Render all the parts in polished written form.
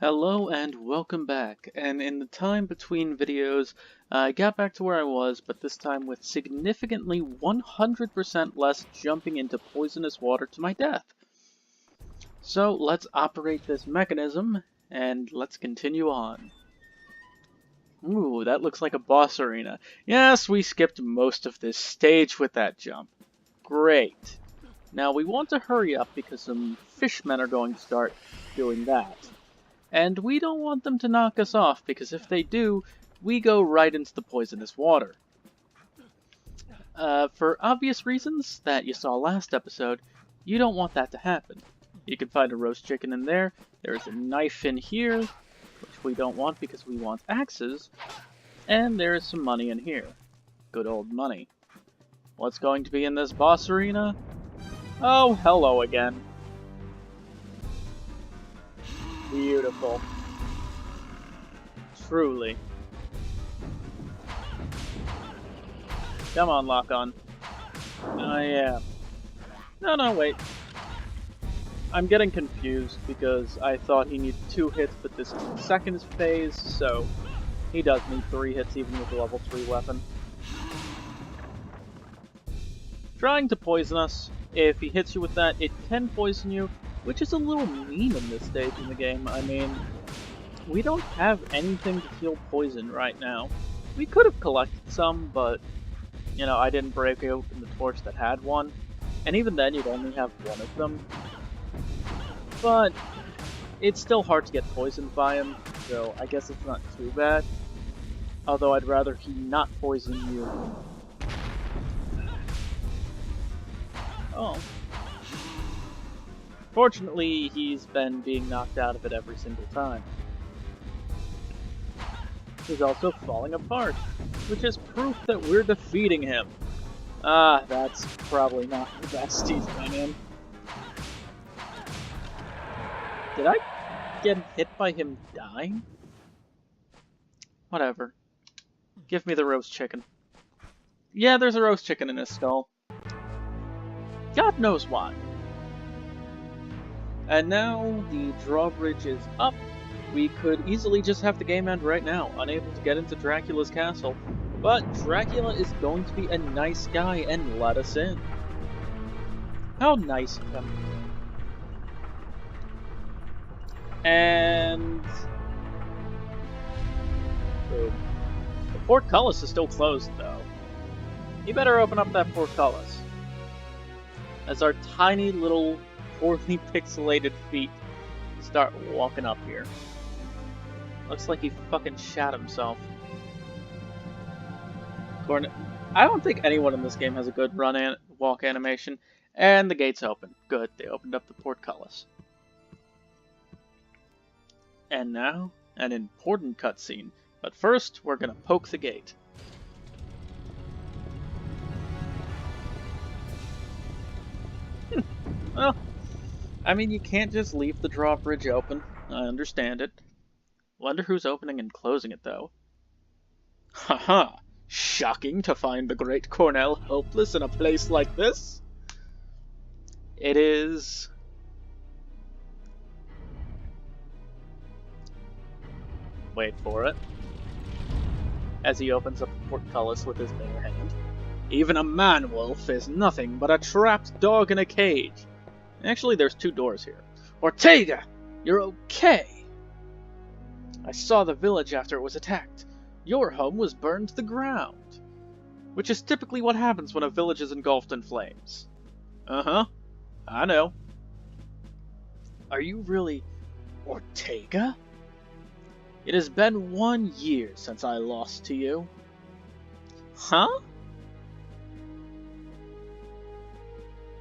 Hello and welcome back, and in the time between videos, I got back to where I was, but this time with significantly 100% less jumping into poisonous water to my death. So let's operate this mechanism, and let's continue on. Ooh, that looks like a boss arena. Yes, we skipped most of this stage with that jump. Great. Now we want to hurry up because some fishmen are going to start doing that. And we don't want them to knock us off, because if they do, we go right into the poisonous water. For obvious reasons that you saw last episode, you don't want that to happen. You can find a roast chicken in there, there's a knife in here, which we don't want because we want axes, and there's some money in here. Good old money. What's going to be in this boss arena? Oh, hello again. Beautiful. Truly. Come on, lock on. Oh, yeah. No, wait. I'm getting confused because I thought he needed 2 hits, but this is the second phase, so he does need 3 hits even with a level 3 weapon. Trying to poison us. If he hits you with that, it can poison you, which is a little mean in this stage in the game. I mean, we don't have anything to heal poison right now. We could have collected some, but, you know, I didn't break open the torch that had one. And even then, you'd only have one of them. But it's still hard to get poisoned by him, so I guess it's not too bad. Although I'd rather he not poison you. Oh. Fortunately, he's been being knocked out of it every single time. He's also falling apart, which is proof that we're defeating him. Ah, that's probably not the best he's been in. Did I get hit by him dying? Whatever. Give me the roast chicken. Yeah, there's a roast chicken in his skull. God knows why. And now the drawbridge is up. We could easily just have the game end right now, unable to get into Dracula's castle. But Dracula is going to be a nice guy and let us in. How nice of him. And... boom. The portcullis is still closed, though. You better open up that portcullis. As our tiny little poorly pixelated feet start walking up here. Looks like he fucking shat himself. Cornell. I don't think anyone in this game has a good walk animation. And the gate's open. Good, they opened up the portcullis. And now, an important cutscene. But first, we're gonna poke the gate. Well, I mean, you can't just leave the drawbridge open. I understand it. Wonder who's opening and closing it, though. Haha! Shocking to find the great Cornell helpless in a place like this. It is... wait for it. As he opens up the portcullis with his bare hand. Even a man-wolf is nothing but a trapped dog in a cage. Actually, there's 2 doors here. Ortega! You're okay! I saw the village after it was attacked. Your home was burned to the ground. Which is typically what happens when a village is engulfed in flames. Uh-huh. I know. Are you really... Ortega? It has been 1 year since I lost to you. Huh?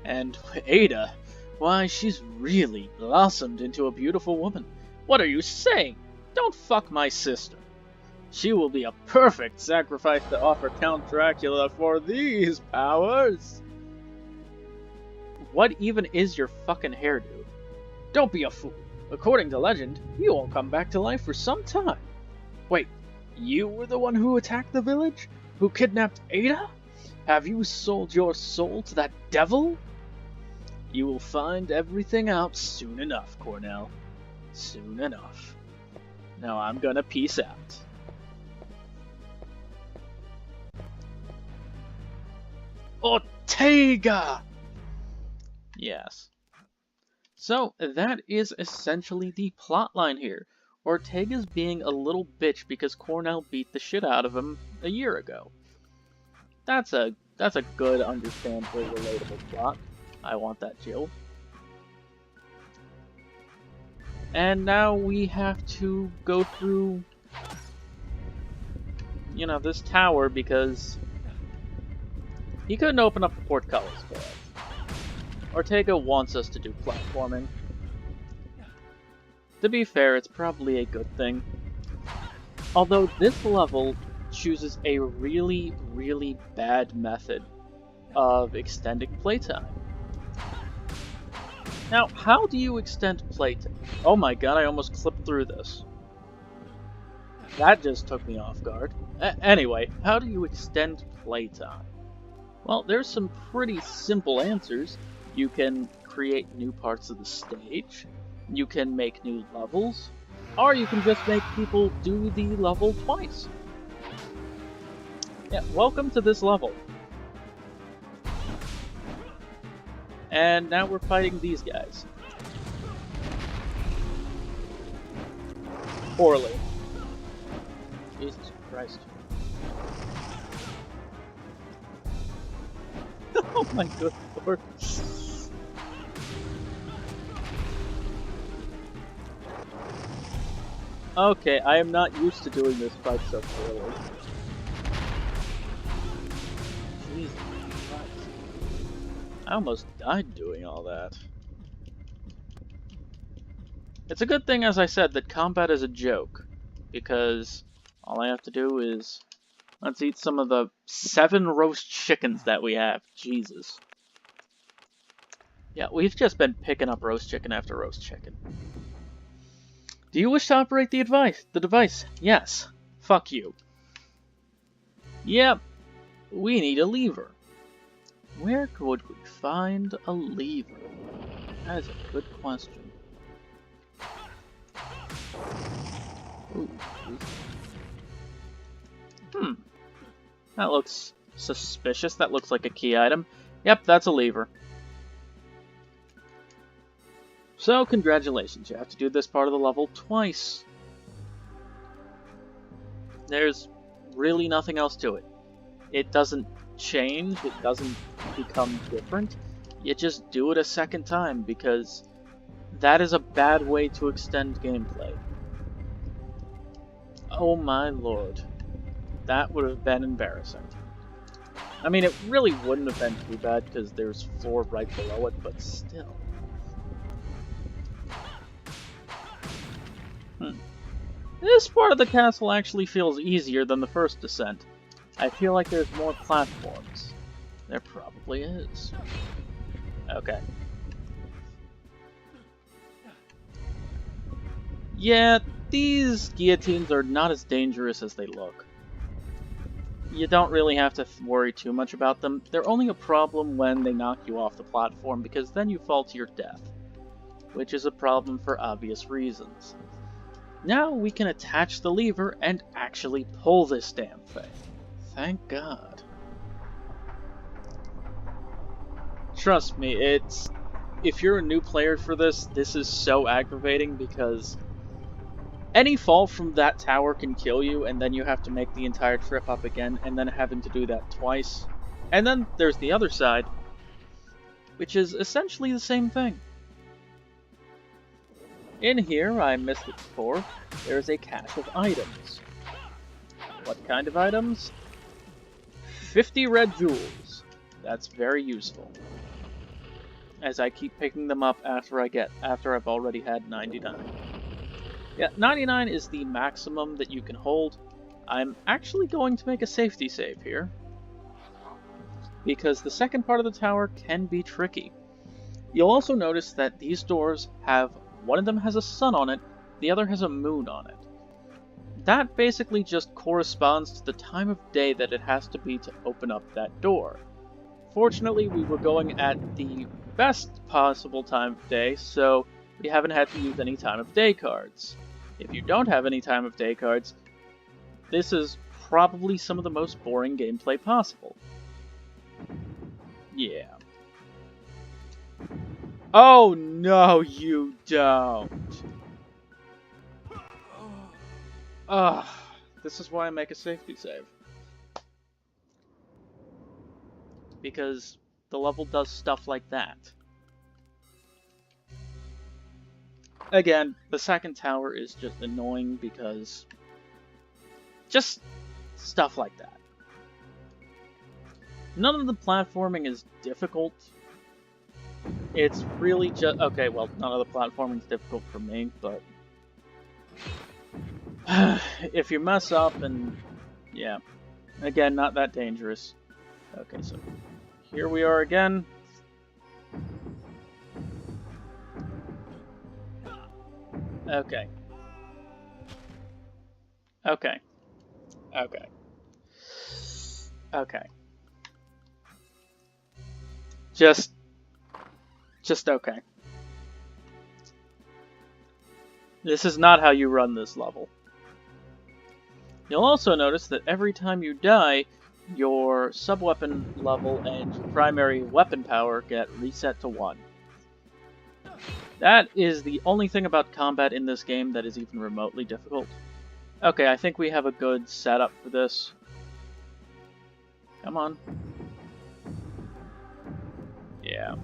And Ada... why, she's really blossomed into a beautiful woman. What are you saying? Don't fuck my sister. She will be a perfect sacrifice to offer Count Dracula for these powers. What even is your fucking hairdo? Don't be a fool. According to legend, you won't come back to life for some time. Wait, you were the one who attacked the village? Who kidnapped Ada? Have you sold your soul to that devil? You will find everything out soon enough, Cornell. Soon enough. Now I'm gonna peace out. Ortega! Yes. So, that is essentially the plotline here. Ortega's being a little bitch because Cornell beat the shit out of him a year ago. That's a good, understandable, relatable plot. I want that, Jill. And now we have to go through, you know, this tower because he couldn't open up the portcullis for us. Ortega wants us to do platforming. To be fair, it's probably a good thing. Although this level chooses a really, really bad method of extending playtime. Now, how do you extend playtime? Oh my god, I almost clipped through this. That just took me off guard. Anyway, how do you extend playtime? Well, there's some pretty simple answers. You can create new parts of the stage, you can make new levels, or you can just make people do the level twice. Yeah, welcome to this level. And now we're fighting these guys. Poorly. Jesus Christ. Oh my good lord. Okay, I am not used to doing this fight so poorly. Jesus Christ. I almost died doing all that. It's a good thing, as I said, that combat is a joke, because all I have to do is... let's eat some of the 7 roast chickens that we have. Jesus. Yeah, we've just been picking up roast chicken after roast chicken. Do you wish to operate the device? Yes. Fuck you. Yep. We need a lever. Where could we find a lever? That is a good question. Ooh. That looks suspicious. That looks like a key item. Yep, that's a lever. So, congratulations. You have to do this part of the level twice. There's really nothing else to it. It doesn't change. It doesn't become different. You just do it a second time because that is a bad way to extend gameplay. Oh my lord. That would have been embarrassing. I mean, it really wouldn't have been too bad because there's 4 right below it, but still. This part of the castle actually feels easier than the first descent. I feel like there's more platforms. There probably is. Okay. Yeah, these guillotines are not as dangerous as they look. You don't really have to worry too much about them. They're only a problem when they knock you off the platform, because then you fall to your death. Which is a problem for obvious reasons. Now we can attach the lever and actually pull this damn thing. Thank God. Trust me, if you're a new player for this, this is so aggravating because any fall from that tower can kill you, and then you have to make the entire trip up again, and then having to do that twice. And then there's the other side, which is essentially the same thing. In here, I missed it before, there's a cache of items. What kind of items? 50 red jewels. That's very useful. As I keep picking them up after I've already had 99. Yeah, 99 is the maximum that you can hold. I'm actually going to make a safety save here, because the second part of the tower can be tricky. You'll also notice that these doors have, one of them has a sun on it, the other has a moon on it. That basically just corresponds to the time of day that it has to be to open up that door. Fortunately, we were going at the best possible time of day, so we haven't had to use any time of day cards. If you don't have any time of day cards, this is probably some of the most boring gameplay possible. Yeah. Oh no, you don't. Ugh. This is why I make a safety save. Because the level does stuff like that. Again, the second tower is just annoying because just stuff like that. None of the platforming is difficult. It's really just... Okay, well, none of the platforming is difficult for me, but... if you mess up and... Yeah. Again, not that dangerous. Okay, so... Here we are again. Okay. Okay. Okay. Okay. Just okay. This is not how you run this level. You'll also notice that every time you die, your sub-weapon level and your primary weapon power get reset to 1. That is the only thing about combat in this game that is even remotely difficult. Okay, I think we have a good setup for this. Come on. Yeah.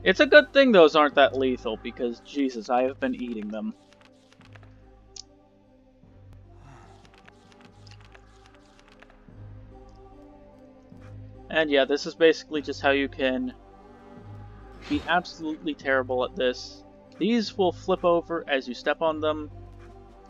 It's a good thing those aren't that lethal, because, Jesus, I have been eating them. And yeah, this is basically just how you can be absolutely terrible at this. These will flip over as you step on them,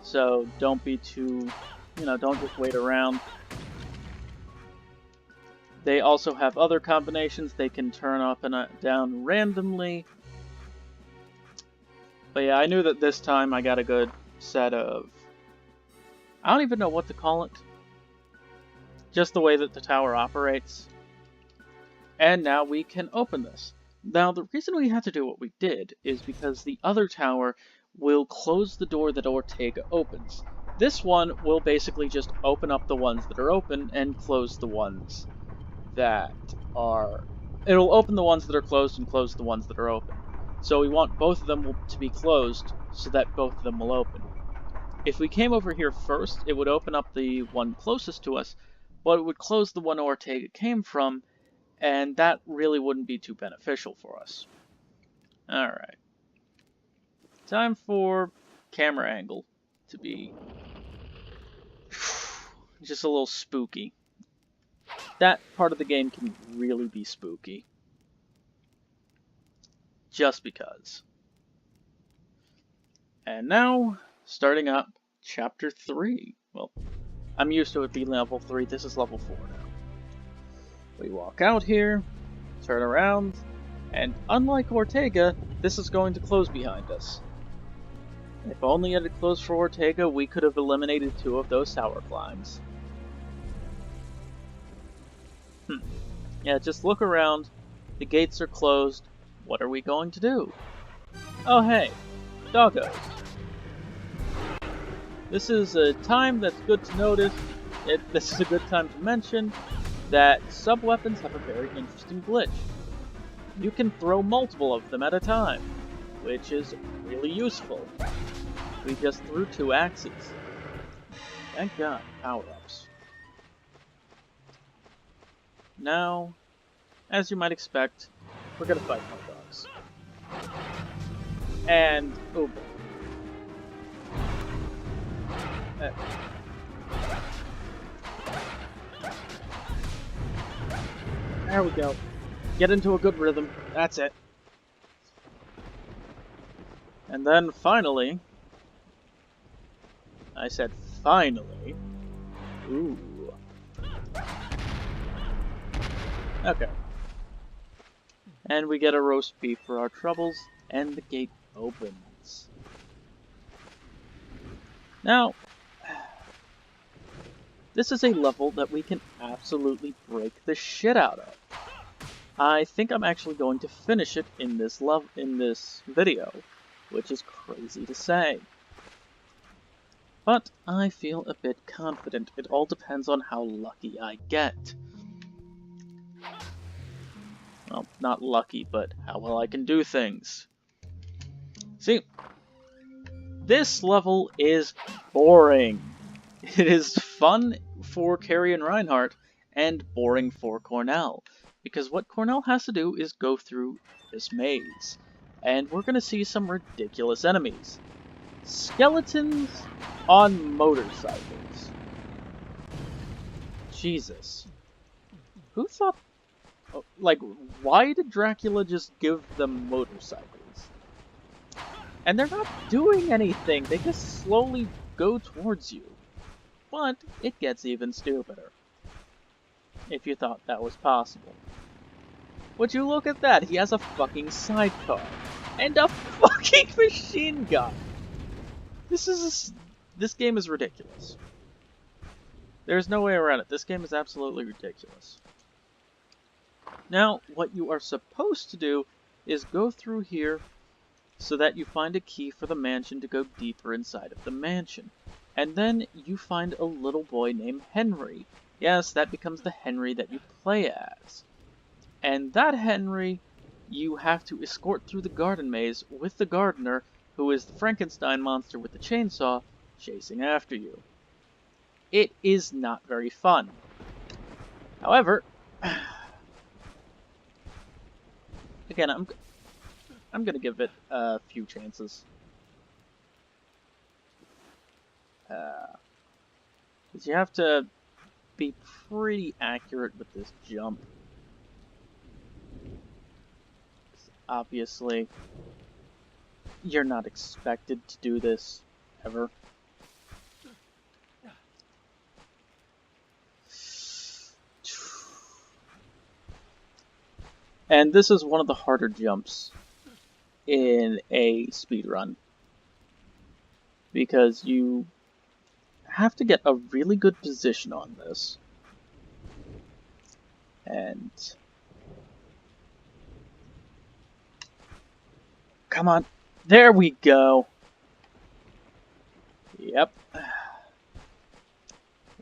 so don't be too, don't just wait around. They also have other combinations. They can turn up and down randomly. But yeah, I knew that this time I got a good set of... I don't even know what to call it. Just the way that the tower operates. And now we can open this. Now, the reason we had to do what we did is because the other tower will close the door that Ortega opens. This one will basically just open up the ones that are open and close the ones that are... It'll open the ones that are closed and close the ones that are open. So we want both of them to be closed so that both of them will open. If we came over here first, it would open up the one closest to us, but it would close the one Ortega came from, and that really wouldn't be too beneficial for us. Alright. Time for camera angle to be just a little spooky. That part of the game can really be spooky. Just because. And now, starting up Chapter 3. Well, I'm used to it being level 3, this is level 4 now. We walk out here, turn around, and unlike Ortega, this is going to close behind us. If only it had closed for Ortega, we could have eliminated 2 of those tower climbs. Yeah, just look around. The gates are closed. What are we going to do? Oh hey, doggos. This is a time that's good to notice. This is a good time to mention that sub-weapons have a very interesting glitch. You can throw multiple of them at a time, which is really useful. We just threw 2 axes. Thank God, power-ups. Now, as you might expect, we're gonna fight more dogs. And, oh boy. There we go. Get into a good rhythm. That's it. And then finally, I said finally. Ooh. Okay. And we get a roast beef for our troubles, and the gate opens. Now, this is a level that we can absolutely break the shit out of. I think I'm actually going to finish it in this video. which is crazy to say. But I feel a bit confident. It all depends on how lucky I get. Well, not lucky, but how well I can do things. See, this level is boring. It is fun for Carrie and Reinhardt, and boring for Cornell. Because what Cornell has to do is go through this maze. And we're going to see some ridiculous enemies. Skeletons on motorcycles. Jesus. Who thought... Like, why did Dracula just give them motorcycles? And they're not doing anything, they just slowly go towards you. But it gets even stupider. If you thought that was possible. Would you look at that? He has a fucking sidecar. And a fucking machine gun! This game is ridiculous. There's no way around it. This game is absolutely ridiculous. Now, what you are supposed to do is go through here so that you find a key for the mansion to go deeper inside of the mansion. And then you find a little boy named Henry. Yes, that becomes the Henry that you play as. And that Henry, you have to escort through the garden maze with the gardener, who is the Frankenstein monster with the chainsaw, chasing after you. It is not very fun. However, again, I'm gonna give it a few chances. Because you have to be pretty accurate with this jump. Obviously, you're not expected to do this ever. And this is one of the harder jumps in a speedrun, because you have to get a really good position on this. And come on, there we go. Yep.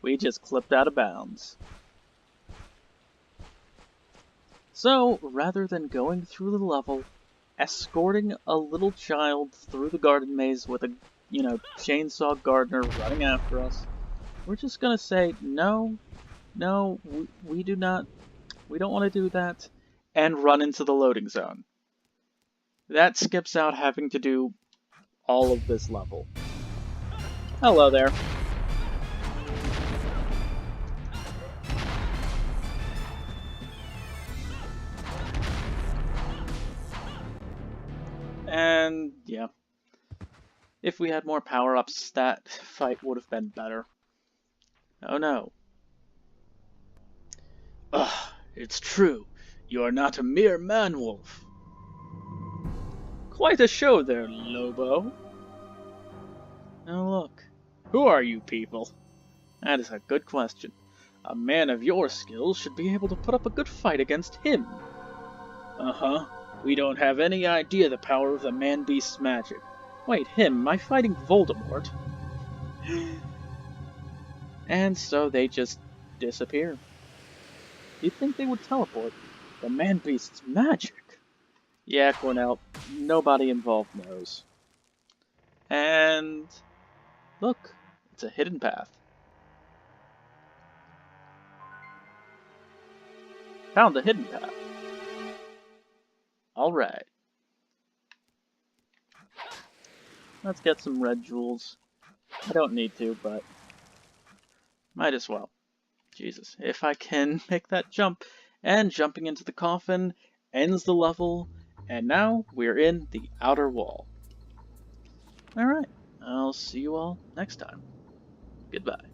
We just clipped out of bounds. So, rather than going through the level, escorting a little child through the garden maze with a, chainsaw gardener running after us, we're just gonna say, no, we don't want to do that, and run into the loading zone. That skips out having to do all of this level. Hello there. And, yeah. If we had more power-ups, that fight would have been better. Oh no. Ugh, it's true. You are not a mere man-wolf. Quite a show there, Lobo. Now look, who are you people? That is a good question. A man of your skills should be able to put up a good fight against him. Uh-huh. We don't have any idea the power of the man-beast's magic. Wait, him? Am I fighting Voldemort? And so they just disappear. You'd think they would teleport. The man-beast's magic? Yeah, Cornell, nobody involved knows. And look, it's a hidden path. Found the hidden path. Alright. Let's get some red jewels. I don't need to, but might as well. Jesus, if I can make that jump. And jumping into the coffin ends the level, and now we're in the outer wall. Alright, I'll see you all next time. Goodbye.